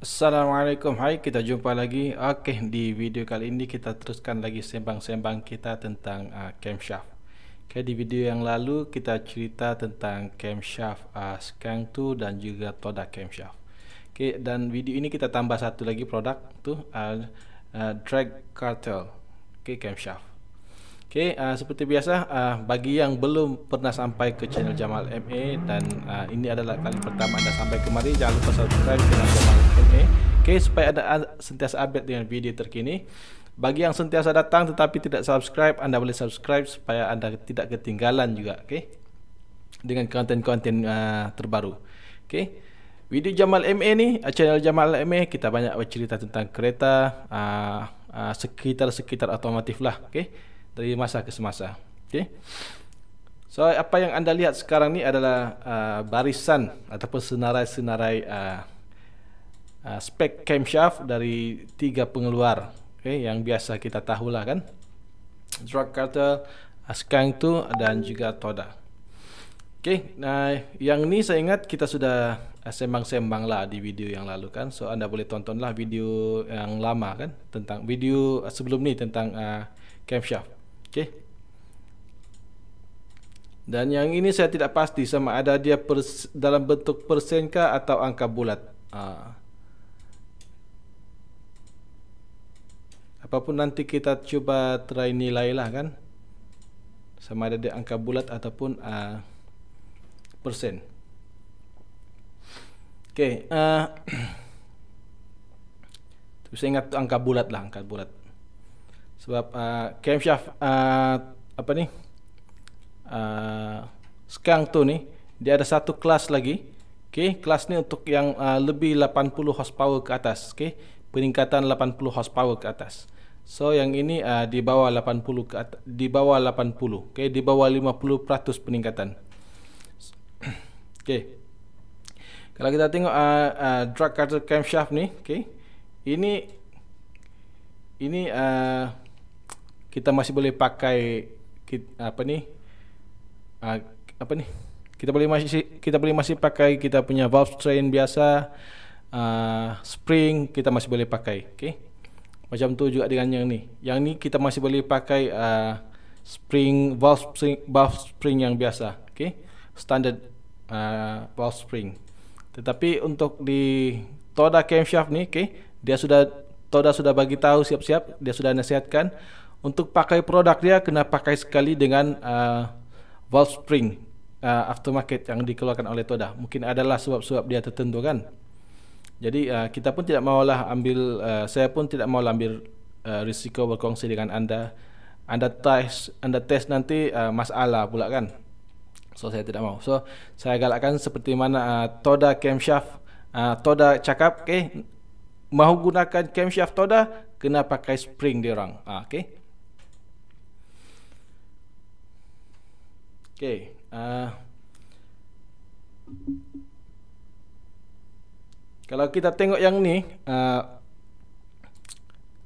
Assalamualaikum, hai, kita jumpa lagi. Okey, di video kali ini kita teruskan lagi sembang-sembang kita tentang camshaft. Okey, di video yang lalu kita cerita tentang camshaft Skang 2 dan juga Toda camshaft. Okey, dan video ini kita tambah satu lagi produk tu, drag cartel. Okey, camshaft. Okey, seperti biasa, bagi yang belum pernah sampai ke channel Jamal MA dan ini adalah kali pertama anda sampai kemari, jangan lupa subscribe channel Jamal MA. Okey, supaya anda sentiasa update dengan video terkini. Bagi yang sentiasa datang tetapi tidak subscribe, anda boleh subscribe supaya anda tidak ketinggalan juga, okey, dengan konten-konten terbaru. Okey. Video Jamal MA ni, channel Jamal MA, kita banyak bercerita tentang kereta, sekitar otomotif lah, okey, dari masa ke semasa. Okay. So apa yang anda lihat sekarang ni adalah barisan ataupun senarai-senarai spek camshaft dari 3 pengeluar, okay, yang biasa kita tahulah kan, drag cartel, Skang 2 dan juga Toda. Okay, nah yang ni saya ingat kita sudah sembang-sembang lah di video yang lalu kan. So anda boleh tontonlah video yang lama kan, tentang video sebelum ni tentang camshaft. Okay. Dan yang ini saya tidak pasti sama ada dia dalam bentuk persen kah atau angka bulat. Apapun nanti kita coba try nilai lah kan, sama ada dia angka bulat ataupun persen. Okay. Saya ingat angka bulat lah, angka bulat. Sebab camshaft apa ni, Skang 2 ni dia ada satu kelas lagi. Okay, kelas ni untuk yang lebih 80 horsepower ke atas. Okay, peningkatan 80 horsepower ke atas. So yang ini di bawah 80 ke atas, di bawah 80. Okay, di bawah 50% peningkatan. Okay, kalau kita tengok drag cartel camshaft ni, okay, ini kita masih boleh pakai apa ni, kita boleh masih pakai kita punya valve train biasa, spring kita masih boleh pakai. Okay, macam tu juga dengan yang ni. Yang ni kita masih boleh pakai valve spring yang biasa. Okay, standard valve spring. Tetapi untuk di Toda camshaft ni, okay, Toda sudah bagi tahu siap-siap, dia sudah nasihatkan untuk pakai produk dia kena pakai sekali dengan valve spring aftermarket yang dikeluarkan oleh Toda. Mungkin adalah sebab-sebab dia tertentu kan. Jadi kita pun tidak maulah ambil, saya pun tidak maulah ambil risiko berkongsi dengan anda. Anda test nanti masalah pula kan. So saya tidak mau. So saya galakkan seperti mana Toda camshaft, Toda cakap, okay, mahu gunakan camshaft Toda kena pakai spring dia orang. Okay. Okay. Kalau kita tengok yang ni,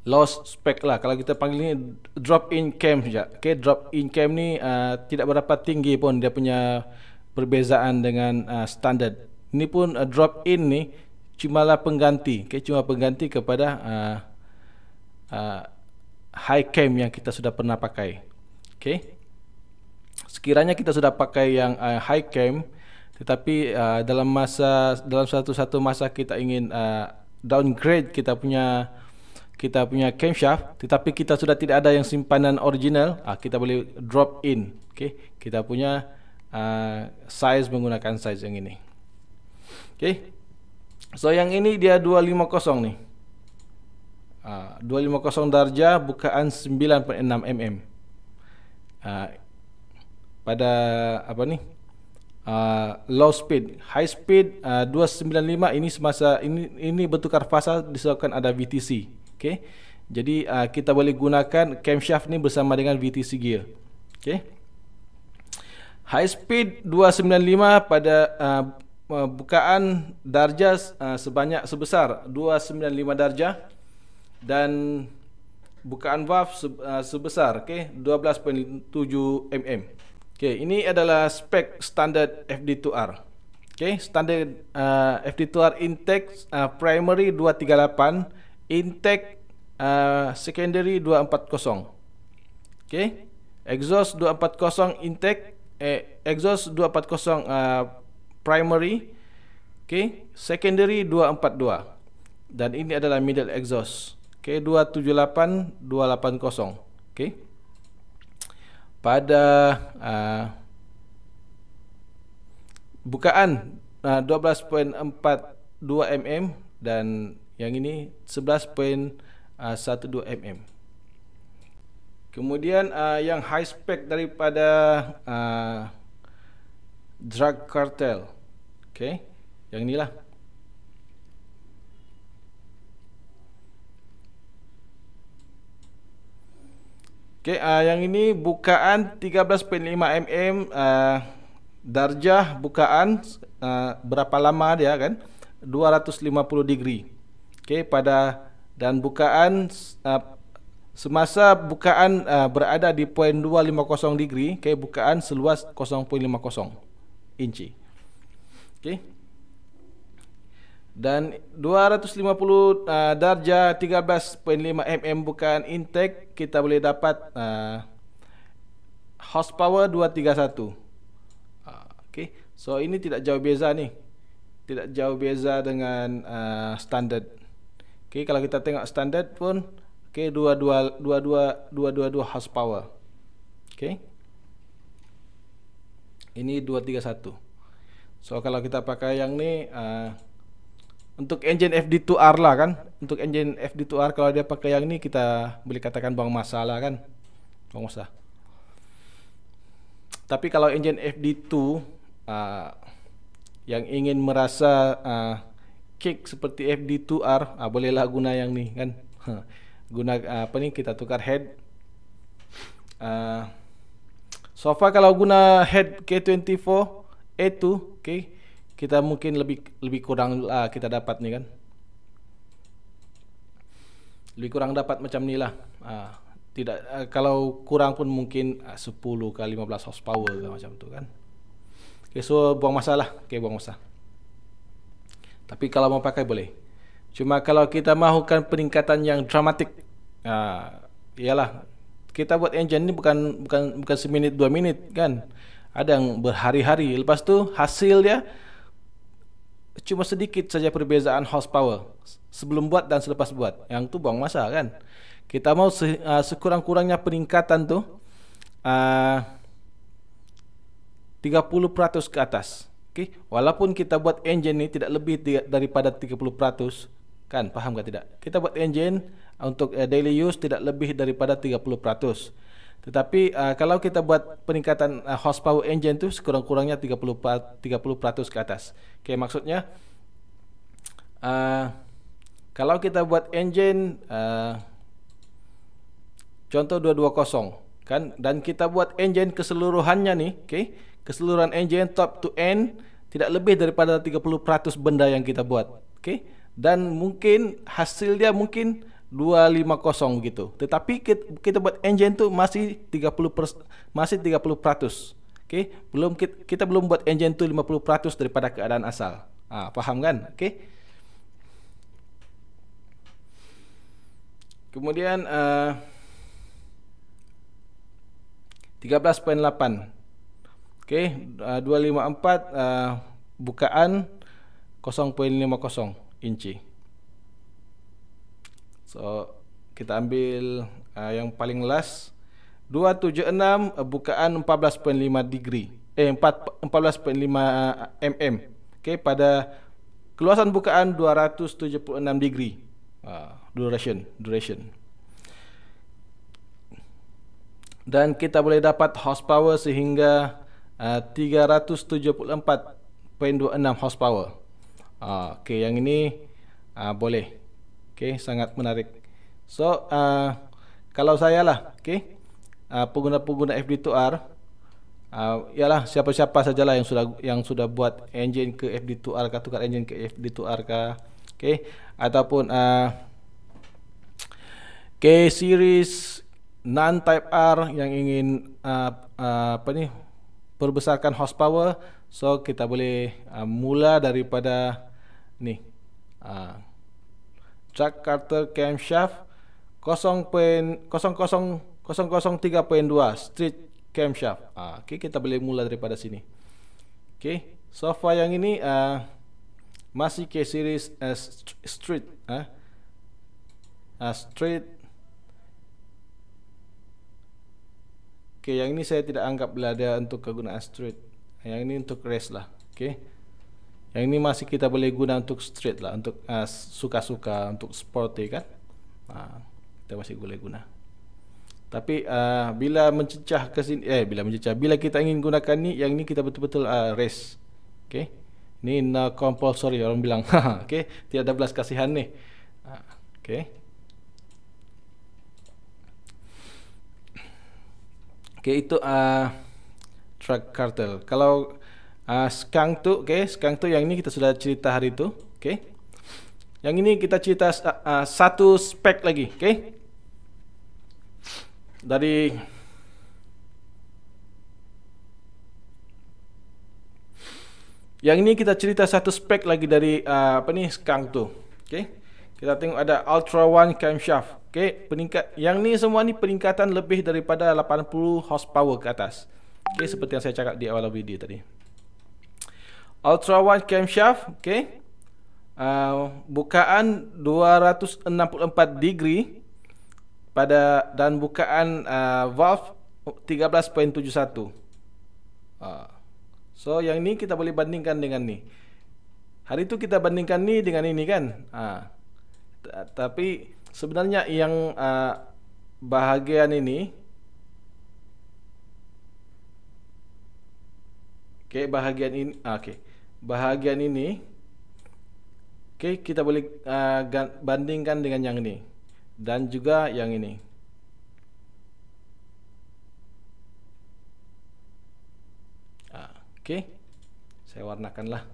low spec lah. Kalau kita panggil ni drop in cam saja. Okay, drop in cam ni tidak berapa tinggi pun dia punya perbezaan dengan standard. Ini pun drop in ni cumalah pengganti. Okay, cuma pengganti kepada high cam yang kita sudah pernah pakai. Okay. Sekiranya kita sudah pakai yang high cam, tetapi dalam satu masa kita ingin downgrade kita punya camshaft, tetapi kita sudah tidak ada yang simpanan original, kita boleh drop in. Okay, kita punya size menggunakan size yang ini. Okay, so yang ini dia 250 ni, 250 darjah, bukaan 9.6 mm. Pada apa ni, low speed. High speed 295 ini semasa ini bertukar fasa disebabkan ada VTC. Okay, jadi kita boleh gunakan camshaft ni bersama dengan VTC gear. Okay, high speed 295 pada bukaan darjah sebesar 295 darjah dan bukaan valve sebesar, okay, 12.7 mm. Okay, ini adalah spek standard FD2R. Okay, standard FD2R intake primary 238, intake secondary 240. Okay, exhaust 240 intake, exhaust 240 primary. Okay, secondary 242. Dan ini adalah middle exhaust. Okay, 278 280. Okay, pada bukaan 12.42 mm dan yang ini 11.12 mm. Kemudian yang high spec daripada Drug Cartel. Okay, yang inilah. Okay, yang ini bukaan 13.5 mm, darjah bukaan berapa lama dia kan? 250 degree. Okay, dan bukaan semasa bukaan berada di point 250 degree, okay, bukaan seluas 0.50 inci. Okay. Dan 250 darjah 13.5 mm bukaan intake, kita boleh dapat horsepower 231. Okay. So ini tidak jauh beza ni. Tidak jauh beza dengan standard. Okay, kalau kita tengok standard pun, okay, 222 horsepower. Okay. Ini 231. So kalau kita pakai yang ni untuk engine FD2R lah kan. Untuk engine FD2R kalau dia pakai yang ni, kita boleh katakan buang masa lah kan. Buang masa. Tapi kalau engine FD2 yang ingin merasa kick seperti FD2R, bolehlah guna yang ni kan. Guna apa ni, kita tukar head. So far kalau guna head K24 A2, okay, kita mungkin lebih kurang kita dapat ni kan. Lebih kurang dapat macam ni lah. Tidak, kalau kurang pun mungkin 10 ke 15 horsepower ke macam tu kan. Okay, so buang masa lah. Okay, buang masa. Tapi kalau mau pakai boleh. Cuma kalau kita mahukan peningkatan yang dramatik, ialah kita buat engine ni bukan seminit 2 minit kan. Ada yang berhari-hari. Lepas tu hasil dia cuma sedikit saja perbezaan horsepower sebelum buat dan selepas buat. Yang tu buang masa kan. Kita mau sekurang-kurangnya peningkatan tu 30% ke atas. Okay? Walaupun kita buat engine ni tidak lebih daripada 30%, kan? Faham ke tidak? Kita buat engine untuk daily use tidak lebih daripada 30%. Tetapi kalau kita buat peningkatan horsepower engine tu sekurang-kurangnya 30% ke atas. Okay, maksudnya kalau kita buat engine contoh 220 kan, dan kita buat engine keseluruhannya ni, okay, keseluruhan engine top to end tidak lebih daripada 30% benda yang kita buat, okay, dan mungkin hasil dia mungkin 250 begitu. Tetapi kita buat engine tu masih 30%, okay, kita belum buat engine tu 50% daripada keadaan asal. Faham kan? Okay. Kemudian 13.8, okay, 254 bukaan 0.50 inci. So kita ambil yang paling last 276 bukaan 14.5 degree 14.5 mm, okay, pada keluasan bukaan 276 degree duration. Dan kita boleh dapat horsepower sehingga 374.26 horsepower. Okay, yang ini boleh. Okay, sangat menarik. So kalau saya lah, okay, pengguna-pengguna FD2R, ialah siapa-siapa sajalah yang sudah buat engine ke FD2R ke, tukar engine ke FD2R ke, okay, ataupun K-series non-type R yang ingin perbesarkan horsepower, So kita boleh mula daripada ni, drag cartel camshaft 0.00003.2 straight camshaft. Okay, kita boleh mula daripada sini. Okay, so far yang ini masih ke series straight, straight. Okay, yang ini saya tidak anggap berada untuk kegunaan straight. Yang ini untuk race lah. Okay, yang ini masih kita boleh guna untuk straight lah, untuk suka-suka, untuk sporty kan. Kita masih boleh guna. Tapi bila mencecah ke sini, bila kita ingin gunakan ni, yang ini kita betul-betul race. Okay, ini no compulsory orang bilang. Okay, tidak ada belas kasihan ni. Okay. Okay, itu drag cartel. Kalau skunk tu, skunk tu yang ini kita sudah cerita hari tu, Yang ini kita cerita satu spek lagi, Dari yang ini kita cerita satu spek lagi dari skunk tu, Kita tengok ada Ultra One camshaft, peningkat. Yang ni semua ni peningkatan lebih daripada 80 horsepower ke atas. Seperti yang saya cakap di awal video tadi. Ultra One camshaft, bukaan 264 degree dan bukaan valve 13.71. So yang ni kita boleh bandingkan dengan ni. Hari tu kita bandingkan ni dengan ini kan. Tapi sebenarnya yang bahagian ini, bahagian ini, bahagian ini, kita boleh bandingkan dengan yang ini dan juga yang ini. Saya warnakanlah.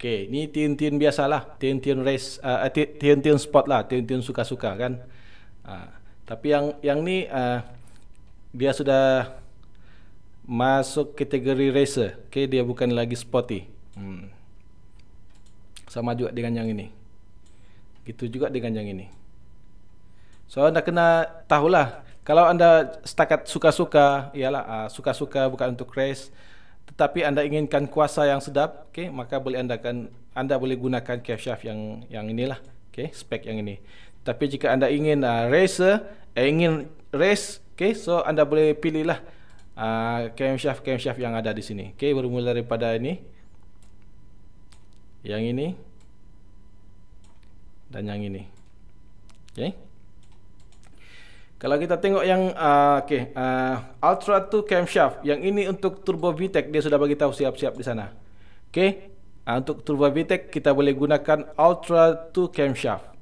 Ni tune-tune biasalah, tune-tune race, tune-tune sport lah, tune-tune suka-suka kan. Tapi yang ni dia sudah masuk kategori racer, dia bukan lagi sporty. Sama juga dengan yang ini. Gitu juga dengan yang ini. So anda kena tahulah, kalau anda setakat suka-suka, ialah suka-suka bukan untuk race, tetapi anda inginkan kuasa yang sedap, maka anda boleh gunakan camshaft yang inilah, spek yang ini. Tapi jika anda ingin ingin race, so anda boleh pilihlah camshaft yang ada di sini. Bermula daripada ini, yang ini, dan yang ini. Kalau kita tengok yang Ultra 2 camshaft, yang ini untuk Turbo VTEC, dia sudah bagi tahu siap-siap di sana. Untuk Turbo VTEC kita boleh gunakan Ultra 2 camshaft.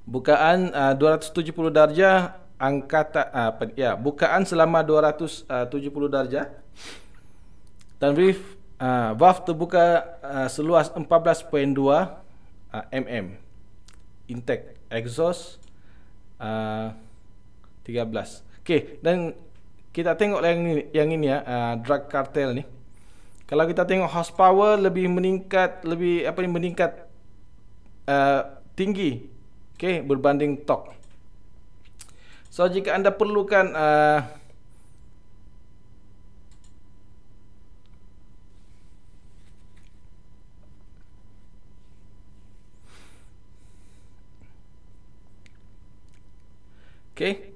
Bukaan 270 darjah, bukaan selama 270 darjah. Dan valve terbuka seluas 14.2 mm. Intake exhaust 13. Dan kita tengok yang ini drag cartel ni. Kalau kita tengok horsepower lebih meningkat, tinggi, berbanding torque. So jika anda perlukan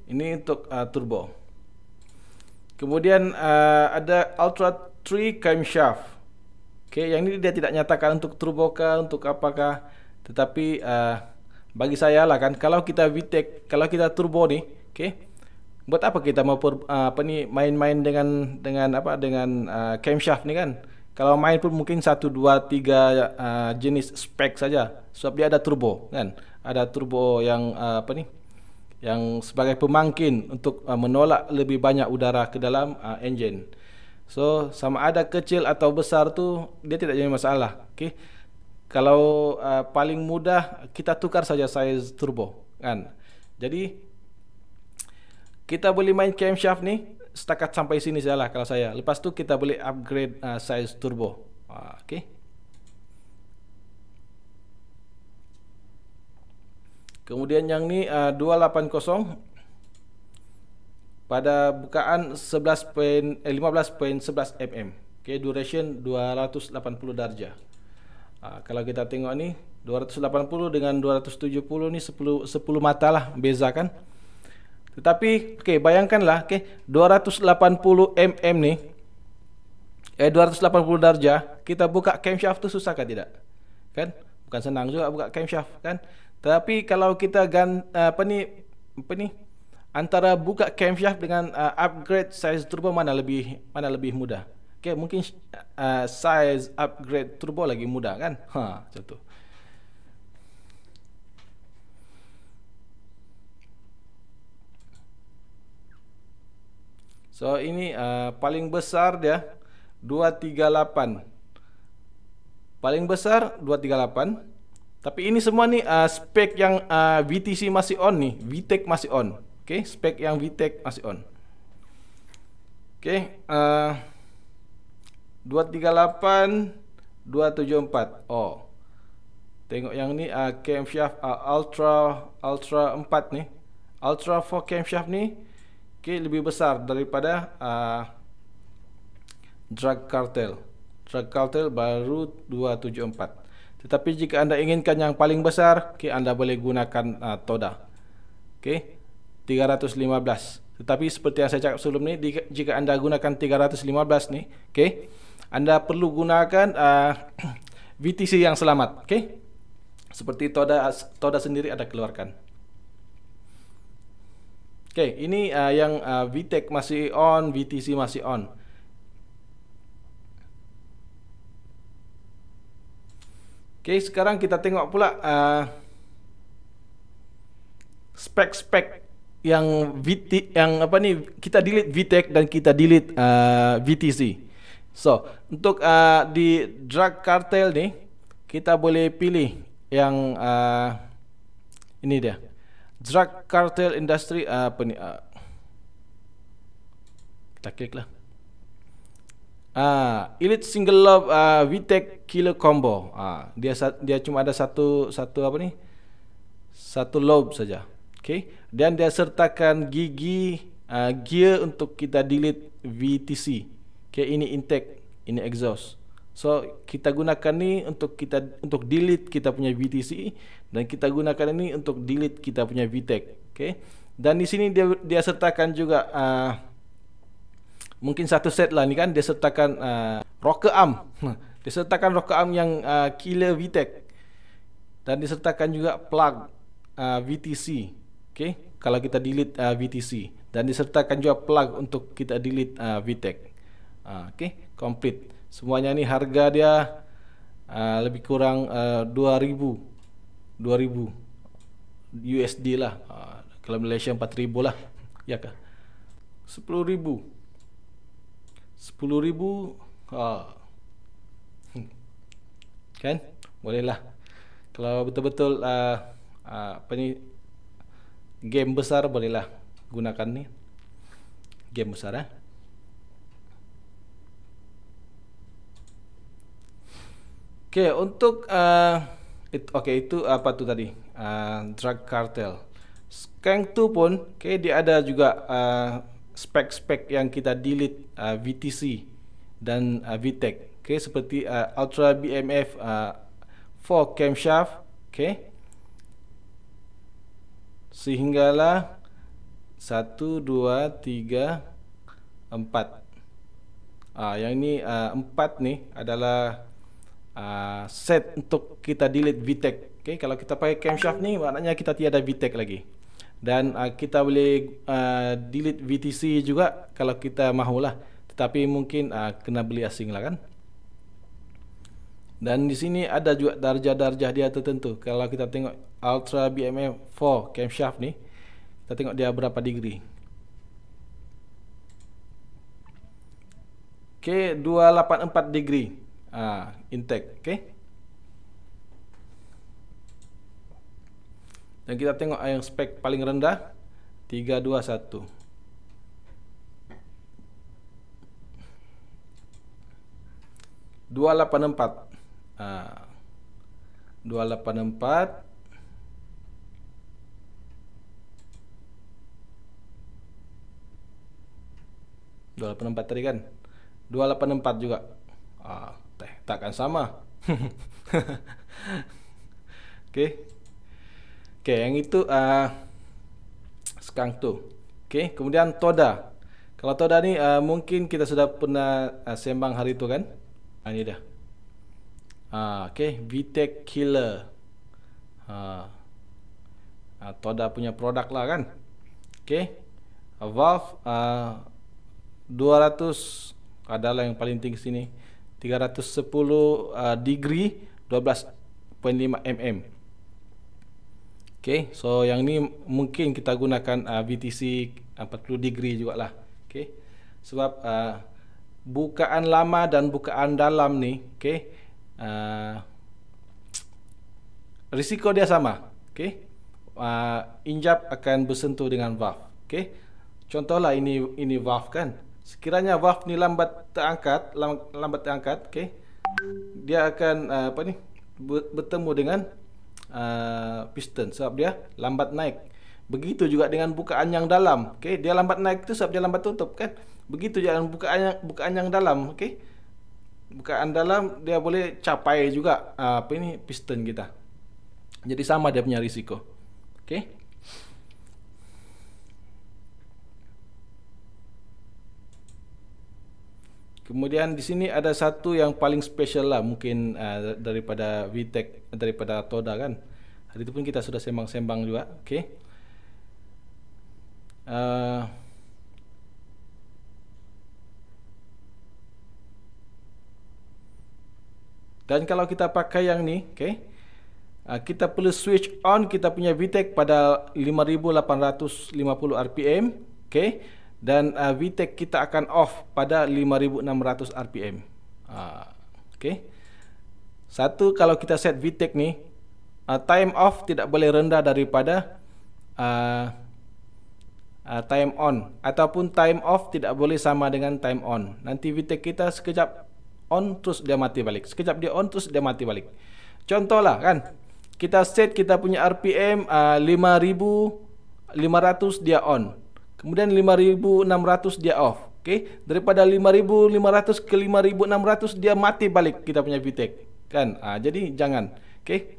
ini untuk turbo. Kemudian ada Ultra 3 camshaft. Yang ini dia tidak nyatakan untuk turbo kah, untuk apakah. Tetapi bagi saya lah kan, kalau kita VTEC, kalau kita turbo ni, buat apa kita mau main-main dengan camshaft ni kan? Kalau main pun mungkin 1, 2, 3 jenis spek saja. Sebab dia ada turbo kan. Ada turbo yang apa ni? Yang sebagai pemangkin untuk menolak lebih banyak udara ke dalam engine. So sama ada kecil atau besar tu dia tidak jadi masalah. Okey. Kalau paling mudah kita tukar saja size turbo kan. Jadi kita boleh main camshaft ni setakat sampai sini sajalah kalau saya. Lepas tu kita boleh upgrade size turbo. Okey. Kemudian yang ni 280 pada bukaan 15.11 mm. Okey, duration 280 darjah. Kalau kita tengok ni 280 dengan 270 ni 10 mata lah beza kan. Tetapi okey, bayangkanlah okey 280 mm ni 280 darjah, kita buka camshaft tu susah kan tidak? Kan? Bukan senang juga buka camshaft kan? Tapi kalau kita apa ni antara buka camshaft dengan upgrade size turbo mana lebih mudah? Okey, mungkin size upgrade turbo lagi mudah kan? Macam tu. So ini paling besar dia 238. Paling besar 238. Tapi ini semua ni spek yang VTC masih on ni, VTEC masih on. Okey, spek yang VTEC masih on. Okey, 238 274. Oh. Tengok yang ni camshaft Ultra 4 ni. Ultra 4 camshaft ni lebih besar daripada Drag Cartel. Drag Cartel baru 274. Tetapi jika anda inginkan yang paling besar, anda boleh gunakan Toda. 315. Tetapi seperti yang saya cakap sebelum ni, jika anda gunakan 315 ni, anda perlu gunakan VTC yang selamat. Seperti Toda sendiri ada keluarkan. Ini yang VTEC masih on, VTC masih on. Sekarang kita tengok pula spek-spek yang apa ni, kita delete VTEC dan kita delete VTC. So, untuk di Drag Cartel ni kita boleh pilih yang ini dia. Drag Cartel Industry apa ni? Kita klik lah. Elite Single Lobe VTEC Killer Combo. Dia cuma ada satu apa ni? Satu lobe saja. Dan dia sertakan gigi gear untuk kita delete VTC. Ini intake, ini exhaust. So kita gunakan ni untuk delete kita punya VTC, dan kita gunakan ini untuk delete kita punya VTEC. Dan di sini dia sertakan juga mungkin satu set lah ni kan, dia sertakan rocker arm. Dia sertakan rocker arm yang killer VTEC, dan disertakan juga plug VTC. Kalau kita delete VTC, dan disertakan juga plug untuk kita delete VTEC. Complete. Semuanya ni harga dia lebih kurang 2000 USD lah. Kalau Malaysia 4000 lah. Ya kah? 10,000 kan? Boleh lah. Kalau betul-betul apa ni, game besar, bolehlah gunakan ni. Game besar untuk itu apa tu tadi? Drag Cartel. Skank tu pun dia ada juga spek-spek yang kita delete VTC dan VTEC. Seperti Ultra BMF 4 camshaft. Sehinggalah 1, 2, 3, 4. Yang ni 4 ni adalah set untuk kita delete VTEC. Kalau kita pakai camshaft ni, maknanya kita tiada VTEC lagi. Dan kita boleh delete VTC juga kalau kita mahulah. Tetapi mungkin kena beli asing lah kan. Dan di sini ada juga darjah-darjah dia tertentu. Kalau kita tengok Ultra BMF 4 camshaft ni, kita tengok dia berapa degree. Okey, 284 degree intake. Okey. Dan kita tengok yang spek paling rendah 321. 284. 284 tadi kan. 284 juga. Takkan sama. Okey. Okey, yang itu skunk tu. Okey, kemudian Toda. Kalau Toda ni mungkin kita sudah pernah sembang hari tu kan. Ini dah. Okey, VTEC Killer. Toda punya produk lah kan. Okey. Valve 200 adalah yang paling tinggi sini. 310 degree 12.5 mm. Okey, so yang ni mungkin kita gunakan VTC 40 degree jugalah. Okey. Sebab bukaan lama dan bukaan dalam ni, okey, risiko dia sama. Okey. Injap akan bersentuh dengan valve. Okey. Contohlah ini valve kan. Sekiranya valve ni lambat terangkat, okey, dia akan bertemu dengan piston sebab dia lambat naik. Begitu juga dengan bukaan yang dalam. Okey, dia lambat naik tu sebab dia lambat tutup kan. Begitu juga dengan bukaan yang dalam, okey. Bukaan dalam dia boleh capai juga piston kita. Jadi sama dia punya risiko. Okey. Kemudian di sini ada satu yang paling special lah mungkin daripada VTEC, daripada Toda kan. Hari itu pun kita sudah sembang-sembang juga. Okey. Dan kalau kita pakai yang ni, okey, kita perlu switch on kita punya VTEC pada 5850 rpm, okey. Dan VTEC kita akan off pada 5600 rpm. Okey. Satu, kalau kita set VTEC ni, time off tidak boleh rendah daripada time on, ataupun time off tidak boleh sama dengan time on. Nanti VTEC kita sekejap on terus dia mati balik, sekejap dia on terus dia mati balik. Contohlah kan, kita set kita punya RPM 5500 dia on, kemudian 5600 dia off. Okey, daripada 5500 ke 5600 dia mati balik kita punya VTEC kan. Jadi jangan. Okey,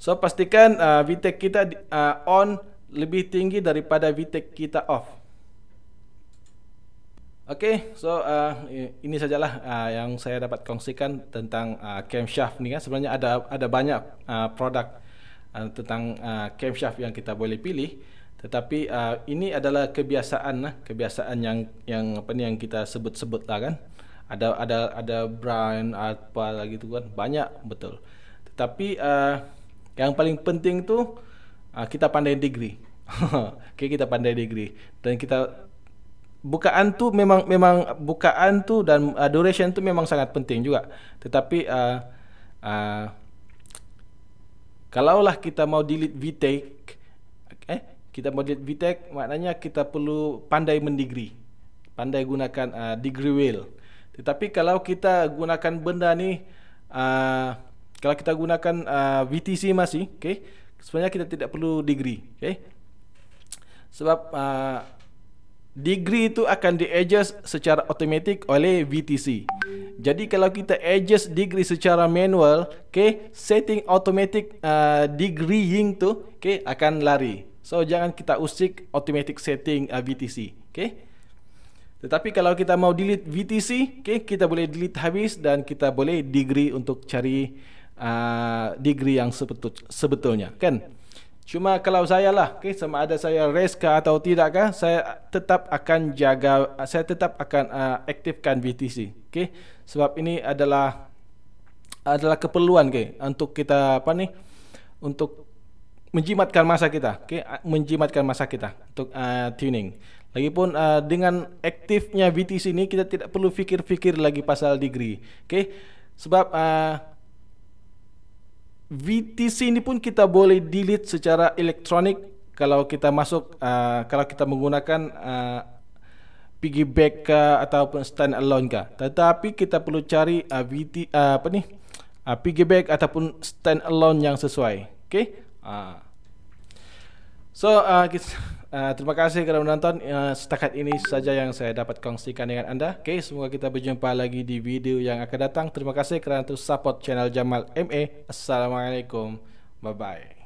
so pastikan VTEC kita on lebih tinggi daripada VTEC kita off. Okey, so ini sajalah yang saya dapat kongsikan tentang camshaft ni kan. Sebenarnya ada banyak produk tentang camshaft yang kita boleh pilih, tetapi ini adalah kebiasaan yang kita sebut-sebut lah kan. Ada brand apa lagi tu kan, banyak betul. Tetapi yang paling penting tu kita pandai degree. Okey, kita pandai degree dan kita bukaan tu memang bukaan tu dan duration tu memang sangat penting juga. Tetapi kalaulah kita mau delete VTEC, maknanya kita perlu pandai mendegree, pandai gunakan degree wheel. Tetapi kalau kita gunakan benda ni, kalau kita gunakan VTC masih, okay, sebenarnya kita tidak perlu degree, okay? Sebab degree itu akan di-adjust secara automatik oleh VTC. Jadi kalau kita adjust degree secara manual, okay, setting automatic degreeing tu, okay, akan lari. So jangan kita usik automatic setting VTC, okay. Tetapi kalau kita mau delete VTC, okay, kita boleh delete habis dan kita boleh degree untuk cari degree yang sebetulnya, kan. Cuma kalau saya lah, okay, sama ada saya raise kah atau tidak kah, saya tetap akan jaga, saya tetap akan aktifkan BTC, okay? Sebab ini adalah keperluan, okay, untuk kita apa ni, untuk menjimatkan masa kita, okay? Menjimatkan masa kita untuk tuning. Lagipun dengan aktifnya BTC ini kita tidak perlu fikir-fikir lagi pasal degree, okay? Sebab VTC ini pun kita boleh delete secara elektronik kalau kita masuk, kalau kita menggunakan piggyback ataupun stand alone kah. Tetapi kita perlu cari piggyback ataupun stand alone yang sesuai. Okay? Terima kasih kerana menonton. Setakat ini saja yang saya dapat kongsikan dengan anda. Okay, semoga kita berjumpa lagi di video yang akan datang. Terima kasih kerana terus support channel Jamal MA. Assalamualaikum. Bye bye.